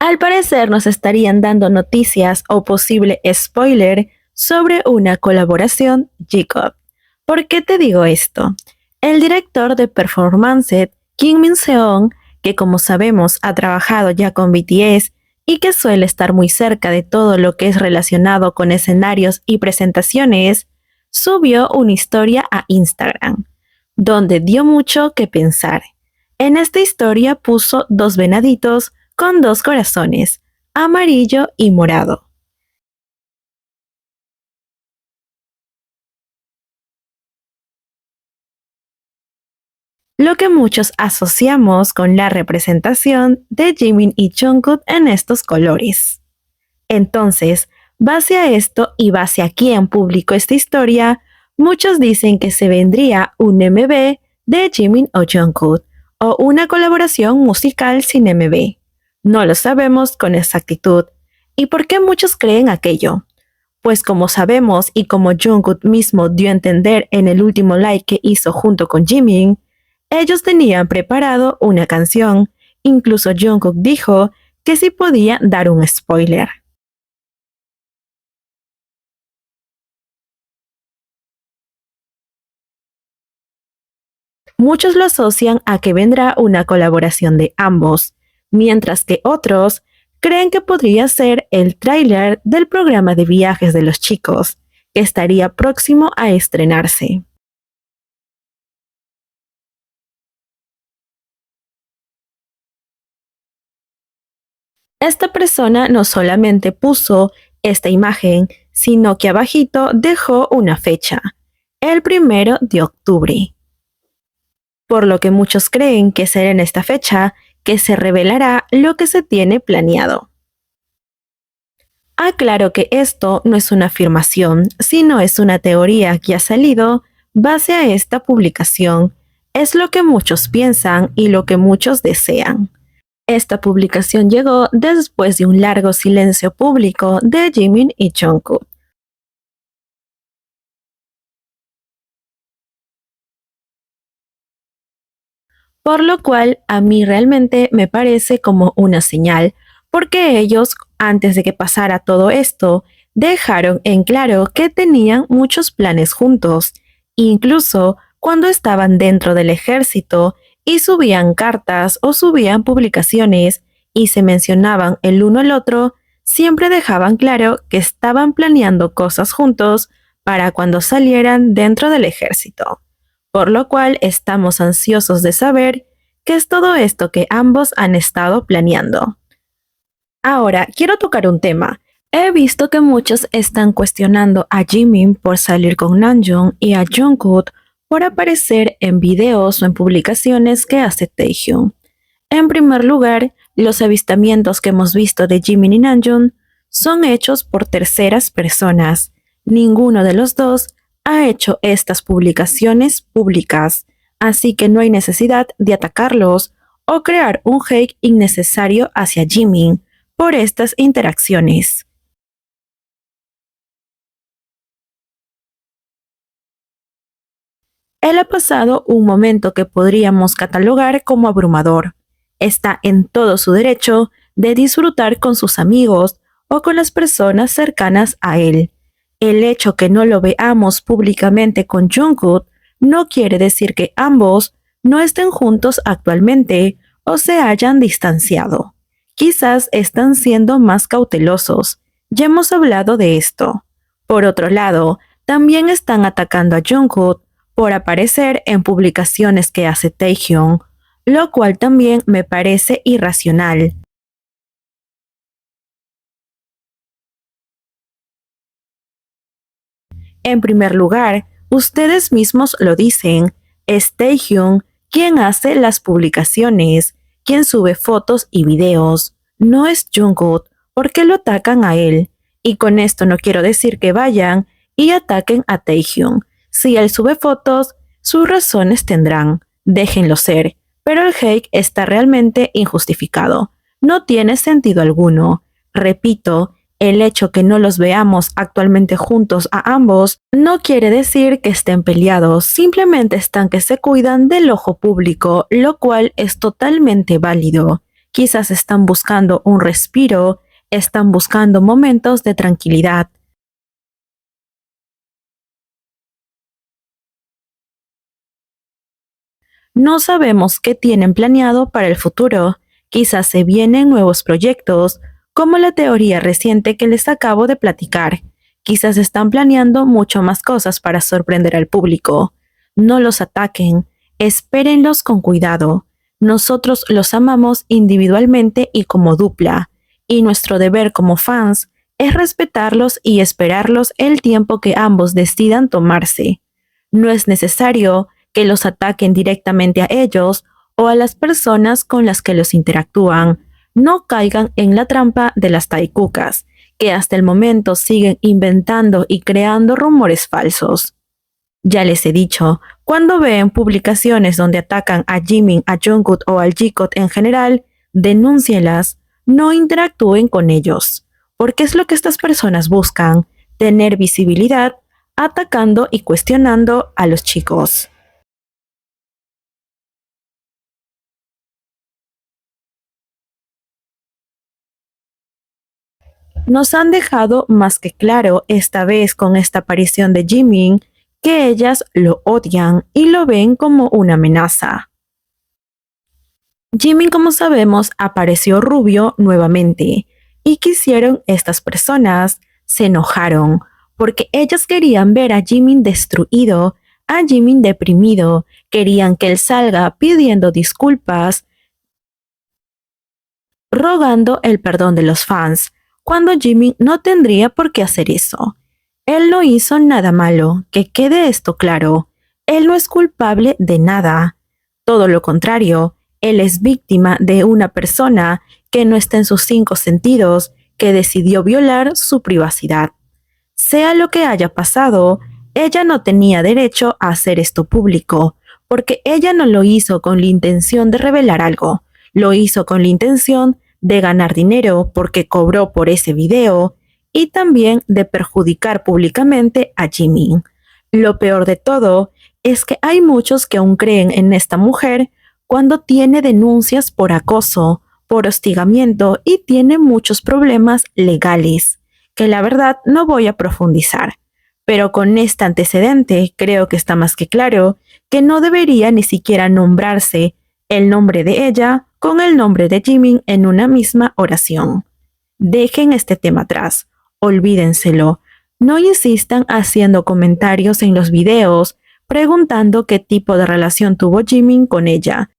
Al parecer nos estarían dando noticias o posible spoiler sobre una colaboración J-Cob. ¿Por qué te digo esto? El director de Performance, Kim Min-seon, que como sabemos ha trabajado ya con BTS y que suele estar muy cerca de todo lo que es relacionado con escenarios y presentaciones, subió una historia a Instagram, donde dio mucho que pensar. En esta historia puso dos venaditos con dos corazones, amarillo y morado. Lo que muchos asociamos con la representación de Jimin y Jungkook en estos colores. Entonces, base a esto y base a quién publicó esta historia, muchos dicen que se vendría un MV de Jimin o Jungkook o una colaboración musical sin MV. No lo sabemos con exactitud. ¿Y por qué muchos creen aquello? Pues como sabemos y como Jungkook mismo dio a entender en el último live que hizo junto con Jimin, ellos tenían preparado una canción. Incluso Jungkook dijo que sí podía dar un spoiler. Muchos lo asocian a que vendrá una colaboración de ambos, mientras que otros creen que podría ser el tráiler del programa de viajes de los chicos, que estaría próximo a estrenarse. Esta persona no solamente puso esta imagen, sino que abajito dejó una fecha, el 1 de octubre. Por lo que muchos creen que será en esta fecha que se revelará lo que se tiene planeado. Aclaro que esto no es una afirmación, sino es una teoría que ha salido base a esta publicación. Es lo que muchos piensan y lo que muchos desean. Esta publicación llegó después de un largo silencio público de Jimin y Jungkook. Por lo cual a mí realmente me parece como una señal, porque ellos, antes de que pasara todo esto, dejaron en claro que tenían muchos planes juntos, incluso cuando estaban dentro del ejército y subían cartas o subían publicaciones y se mencionaban el uno al otro, siempre dejaban claro que estaban planeando cosas juntos para cuando salieran dentro del ejército, por lo cual estamos ansiosos de saber qué es todo esto que ambos han estado planeando. Ahora, quiero tocar un tema. He visto que muchos están cuestionando a Jimin por salir con Namjoon y a Jungkook por aparecer en videos o en publicaciones que hace Taehyung. En primer lugar, los avistamientos que hemos visto de Jimin y Namjoon son hechos por terceras personas. Ninguno de los dos ha hecho estas publicaciones públicas, así que no hay necesidad de atacarlos o crear un hate innecesario hacia Jimin por estas interacciones. Él ha pasado un momento que podríamos catalogar como abrumador. Está en todo su derecho de disfrutar con sus amigos o con las personas cercanas a él. El hecho que no lo veamos públicamente con Jungkook no quiere decir que ambos no estén juntos actualmente o se hayan distanciado. Quizás están siendo más cautelosos. Ya hemos hablado de esto. Por otro lado, también están atacando a Jungkook por aparecer en publicaciones que hace Taehyung, lo cual también me parece irracional. En primer lugar, ustedes mismos lo dicen, es Taehyung quien hace las publicaciones, quien sube fotos y videos, no es Jungkook. ¿Por qué lo atacan a él? Y con esto no quiero decir que vayan y ataquen a Taehyung. Si él sube fotos, sus razones tendrán, déjenlo ser, pero el hate está realmente injustificado. No tiene sentido alguno. Repito, el hecho que no los veamos actualmente juntos a ambos no quiere decir que estén peleados, simplemente están que se cuidan del ojo público, lo cual es totalmente válido. Quizás están buscando un respiro, están buscando momentos de tranquilidad. No sabemos qué tienen planeado para el futuro. Quizás se vienen nuevos proyectos, como la teoría reciente que les acabo de platicar. Quizás están planeando mucho más cosas para sorprender al público. No los ataquen, espérenlos con cuidado. Nosotros los amamos individualmente y como dupla, y nuestro deber como fans es respetarlos y esperarlos el tiempo que ambos decidan tomarse. No es necesario que los ataquen directamente a ellos o a las personas con las que los interactúan. No caigan en la trampa de las taikukas, que hasta el momento siguen inventando y creando rumores falsos. Ya les he dicho, cuando ven publicaciones donde atacan a Jimin, a Jungkook o al G-Code en general, denúncielas, no interactúen con ellos, porque es lo que estas personas buscan, tener visibilidad, atacando y cuestionando a los chicos. Nos han dejado más que claro esta vez con esta aparición de Jimin que ellas lo odian y lo ven como una amenaza. Jimin, como sabemos, apareció rubio nuevamente y quisieron estas personas, se enojaron porque ellas querían ver a Jimin destruido, a Jimin deprimido, querían que él salga pidiendo disculpas, rogando el perdón de los fans, cuando Jimmy no tendría por qué hacer eso. Él no hizo nada malo, que quede esto claro. Él no es culpable de nada. Todo lo contrario, él es víctima de una persona que no está en sus cinco sentidos, que decidió violar su privacidad. Sea lo que haya pasado, ella no tenía derecho a hacer esto público, porque ella no lo hizo con la intención de revelar algo, lo hizo con la intención de ganar dinero porque cobró por ese video y también de perjudicar públicamente a Jimin. Lo peor de todo es que hay muchos que aún creen en esta mujer cuando tiene denuncias por acoso, por hostigamiento y tiene muchos problemas legales, que la verdad no voy a profundizar. Pero con este antecedente creo que está más que claro que no debería ni siquiera nombrarse el nombre de ella con el nombre de Jimin en una misma oración. Dejen este tema atrás, olvídenselo. No insistan haciendo comentarios en los videos preguntando qué tipo de relación tuvo Jimin con ella.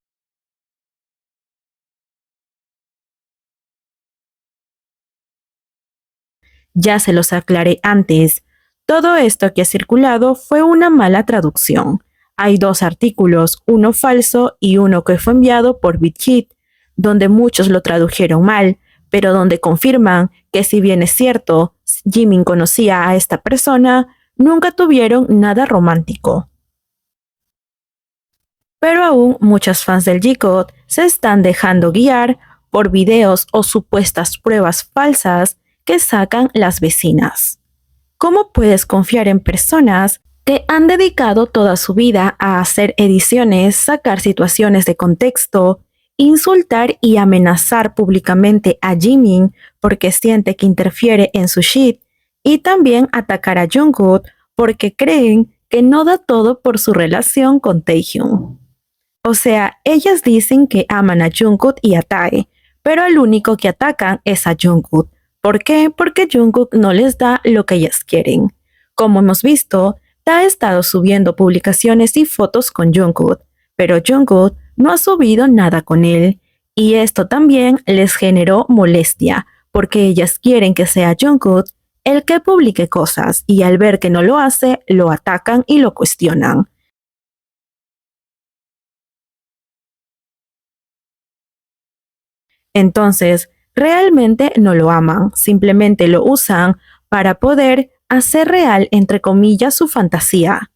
Ya se los aclaré antes. Todo esto que ha circulado fue una mala traducción. Hay dos artículos, uno falso y uno que fue enviado por BitHit, donde muchos lo tradujeron mal, pero donde confirman que si bien es cierto, Jimin conocía a esta persona, nunca tuvieron nada romántico. Pero aún muchos fans del G-Code se están dejando guiar por videos o supuestas pruebas falsas que sacan las vecinas. ¿Cómo puedes confiar en personas que han dedicado toda su vida a hacer ediciones, sacar situaciones de contexto, insultar y amenazar públicamente a Jimin porque siente que interfiere en su shit y también atacar a Jungkook porque creen que no da todo por su relación con Taehyung? O sea, ellas dicen que aman a Jungkook y a Tae, pero al único que atacan es a Jungkook. ¿Por qué? Porque Jungkook no les da lo que ellas quieren. Como hemos visto, Tae ha estado subiendo publicaciones y fotos con Jungkook, pero Jungkook no ha subido nada con él. Y esto también les generó molestia, porque ellas quieren que sea Jungkook el que publique cosas, y al ver que no lo hace, lo atacan y lo cuestionan. Entonces, realmente no lo aman, simplemente lo usan para poder hacer real, entre comillas, su fantasía.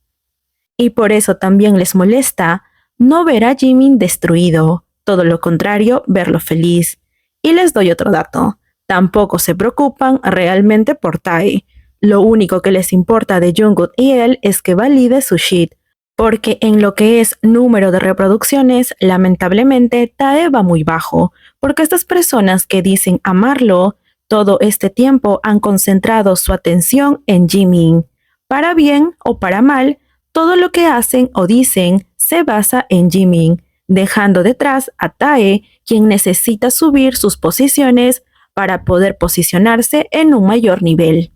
Y por eso también les molesta no ver a Jimin destruido, todo lo contrario, verlo feliz. Y les doy otro dato, tampoco se preocupan realmente por Tae. Lo único que les importa de Jungkook y él es que valide su shit, porque en lo que es número de reproducciones, lamentablemente Tae va muy bajo, porque estas personas que dicen amarlo, todo este tiempo han concentrado su atención en Jimin. Para bien o para mal, todo lo que hacen o dicen se basa en Jimin, dejando detrás a Tae, quien necesita subir sus posiciones para poder posicionarse en un mayor nivel.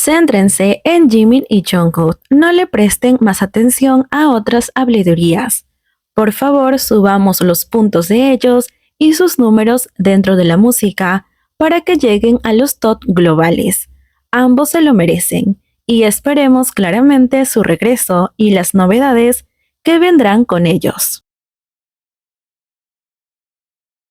Céntrense en Jimin y Jungkook, no le presten más atención a otras habladurías. Por favor, subamos los puntos de ellos y sus números dentro de la música para que lleguen a los top globales. Ambos se lo merecen y esperemos claramente su regreso y las novedades que vendrán con ellos.